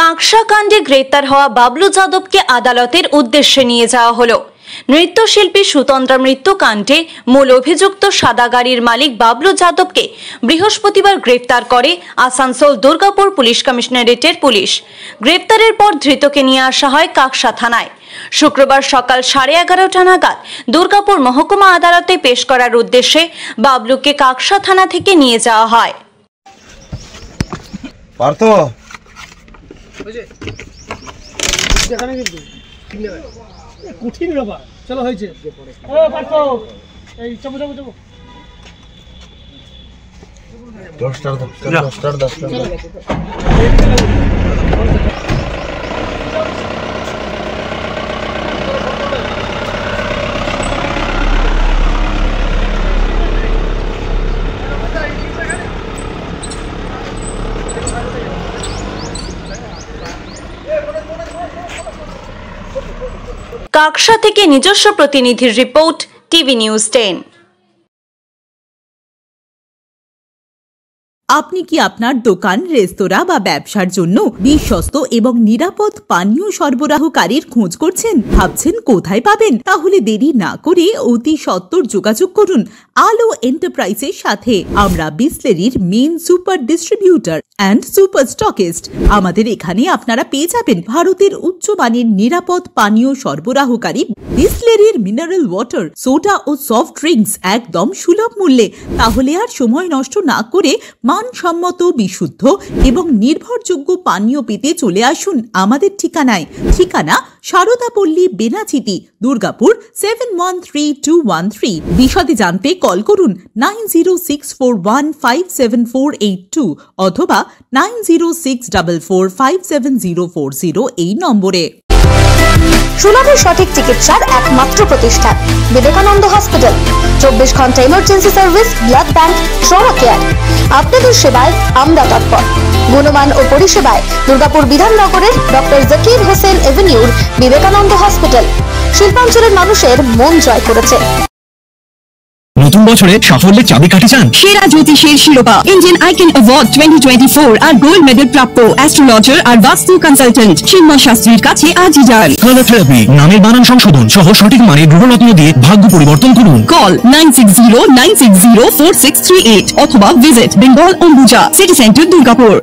কাঁকসা কাণ্ডে গ্রেপ্তার হওয়া বাবলু যাদবকে আদালতের উদ্দেশ্যে নিয়ে যাওয়া হলো। নৃত্যশিল্পী সুতন্দ্রা মৃত্যু কাণ্ডে মূল অভিযুক্ত সাদা গাড়ির মালিক বাবলু যাদবকে বৃহস্পতিবার গ্রেপ্তার করে আসানসোল দুর্গাপুর পুলিশ কমিশনারেটের পুলিশ। গ্রেপ্তারের পর ধৃতকে নিয়ে আসা হয় কাঁকসা থানায়। শুক্রবার সকাল 11:30টা নাগাদ দুর্গাপুর মহকুমা আদালতে পেশ করার উদ্দেশ্যে বাবলুকে কাঁকসা থানা থেকে নিয়ে যাওয়া হয়। কঠিন ব্যাপার, চলো হয়েছে। কাঁকসা থেকে নিজস্ব প্রতিনিধির রিপোর্ট, টিভি নিউজ 10। আপনি কি আপনার দোকান, রেস্তোরাঁ বা ব্যবসার জন্য বিশ্বস্ত এবং নিরাপদ পানীয় সরবরাহকারীর খোঁজ করছেন? ভাবছেন কোথায় পাবেন? তাহলে দেরি না করে অতি সত্বর যোগাযোগ করুন আলো এন্টারপ্রাইজের সাথে। আমরা বিসলেরির main super distributor and super stockist. আমাদের এখানে আপনারা পেয়ে যাবেন ভারতের উচ্চমানের নিরাপদ পানীয় সরবরাহকারী বিসলেরির মিনারেল ওয়াটার, সোডা ও সফট ড্রিঙ্কস একদম সুলভ মূল্যে। তাহলে আর সময় নষ্ট না করে মানসম্মত, বিশুদ্ধ এবং নির্ভরযোগ্য পানীয় পেতে চলে আসুন আমাদের ঠিকানায়। ঠিকানা সারদাপল্লী, বেনাচিতি, দুর্গাপুর 713213। বিশদে জানতে কল করুন 9064157482 অথবা 9064457040 এই নম্বরে। সুলভের সঠিক চিকিৎসার একমাত্র প্রতিষ্ঠান বিবেকানন্দ হসপিটাল। 24 ঘন্টা emergency service, blood bank, trauma care. আপনাদের সেবায় আমরা তৎপর। গুণমান ও পরিষেবায় দুর্গাপুর বিধাননগরের ডক্টর জাকির হোসেন এভিনিউর বিবেকানন্দ হসপিটাল শিল্পাঞ্চলের মানুষের মন জয় করেছে। নতুন বছরে সাফল্যের চাবিকাঠি চান? সেরা জ্যোতিষের শিরোপা, ইন্ডিয়ান আইকন অ্যাওয়ার্ড 2024 আর গোল্ড মেডেল প্রাপ্ত অ্যাস্ট্রোলজার আর বাস্তু কনসালটেন্ট চিন্ময় শাস্ত্রীর কাছে আজই যান। কালার থেরাপি, নামের বানান সংশোধন সহ সঠিক মানের গ্রহরত্ন দিয়ে ভাগ্য পরিবর্তন করুন। কল 9609604638 অথবা visit Bengal Ambuja city centre, Durgapur.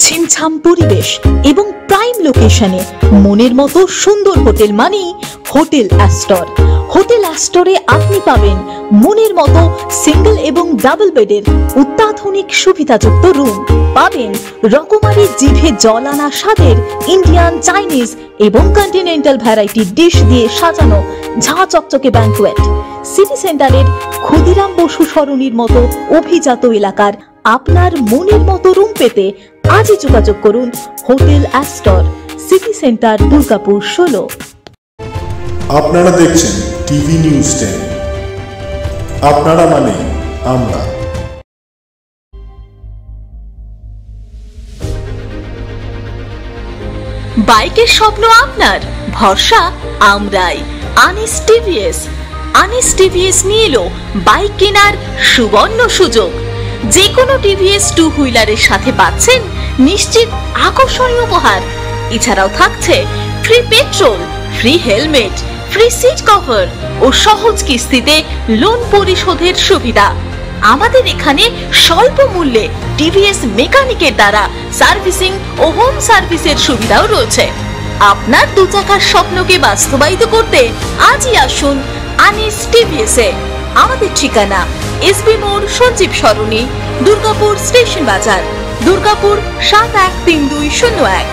ছিমছাম পরিবেশ এবং প্রাইম লোকেশনে মনের মতো সুন্দর হোটেল মানেই হোটেল অ্যাস্টর। হোটেল অ্যাস্টরে আপনি পাবেন মনের মতো সিঙ্গেল এবং ডাবল বেডের অত্যাধুনিক সুবিধাযুক্ত রুম, পাবেন রকমারি জিভে জল আনা স্বাদের ইন্ডিয়ান, চাইনিজ এবং কন্টিনেন্টাল ভ্যারাইটি ডিশ দিয়ে সাজানো ঝাঁ চকচকে ব্যাংকুয়েট। সিটি সেন্টারের ক্ষুদিরাম বসু সরণির মতো অভিজাত এলাকার আপনার মনের মতো রুম পেতে আজই যোগাযোগ করুন hotel Astor, city centre, Durgapur 16। আপনারা দেখছেন টিভি নিউজ 10। আপনারা মানে আমরা। বাইকের স্বপ্ন আপনার, ভরসা আমরাই। আনিস টিভিএস। আনিস টিভিএস নিয়ে এলো বাইক কেনার সুবর্ণ সুযোগ। যে কোনো টিভিএস 2 হুইলারের সাথে পাচ্ছেন নিশ্চিত আকর্ষণীয় উপহার। এছাড়াও থাকছে free petrol, free helmet, free seat cover ও সহজ কিস্তিতে লোন পরিশোধের সুবিধা। আমাদের এখানে স্বল্প মূল্যে টিভিএস মেকানিকের দ্বারা সার্ভিসিং ও হোম সার্ভিসের সুবিধাও রয়েছে। আপনার 2 চাকার স্বপ্নকে বাস্তবায়িত করতে আজই আসুন আনিস টিভিএসে। আমাদের ঠিকানা এসবি মোড়, সঞ্জীব সরণি, দুর্গাপুর স্টেশন বাজার, দুর্গাপুর 713201।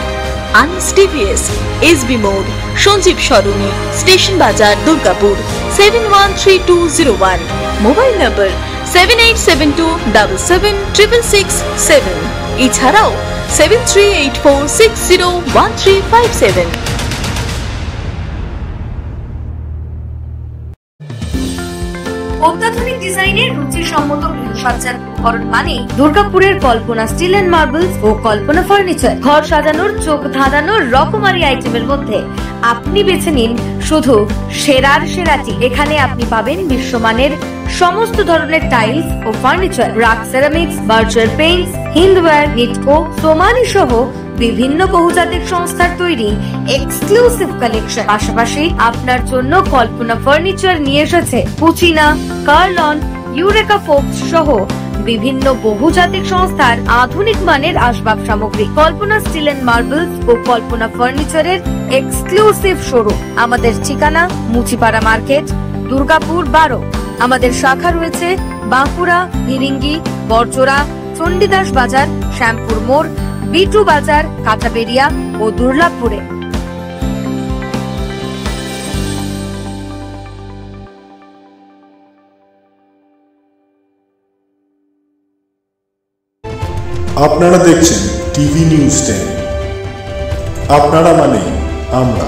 আনিস টিভিএস, এসবি মোড়, সঞ্জীব সরণি, স্টেশন বাজার, দুর্গাপুর 713201। মোবাইল নম্বর 7872776667। এছাড়াও 7384601357। অত্যাধুনিক ডিজাইনের রুচিসম্মত গৃহসজ্জার উপকরণ মানে দুর্গাপুরের কল্পনা স্টিল এন্ড মার্বেলস ও কল্পনা ফার্নিচার। ঘর সাজানোর, চোখ ধাঁধানোর রকমারি আইটেমের মধ্যে আপনি বেছে নিন শুধু সেরার সেরাটি। এখানে আপনি পাবেন বিশ্বমানের সমস্ত ধরনের টাইলস ও furniture, RAK ceramics, Berger paints, Hindware, Nitco, Somany সহ বিভিন্ন বহুজাতিক সংস্থার তৈরি এক্সক্লুসিভ কালেকশন। পাশাপাশি আপনার জন্য কল্পনা ফার্নিচার নিয়ে এসেছে কুচিনা, কার্লন, ইউরেকা ফোকস সহ বিভিন্ন বহুজাতিক সংস্থার আধুনিক মানের আসবাব সামগ্রী। কল্পনা স্টিল এন্ড মার্বেলস ও কল্পনা ফার্নিচারের এক্সক্লুসিভ শোরুম। আমাদের ঠিকানা মুচিপাড়া মার্কেট, দুর্গাপুর 12। আমাদের শাখা রয়েছে বাঁকুড়া, ফিরিঙ্গি, বড়জোড়া, চণ্ডীদাস বাজার, শ্যামপুর মোড়, বিটু বাজার, কাঁচাবেড়িয়া ও দুর্লাভপুরে। আপনারা দেখছেন টিভি নিউজ 10। আপনারা মানে আমরা।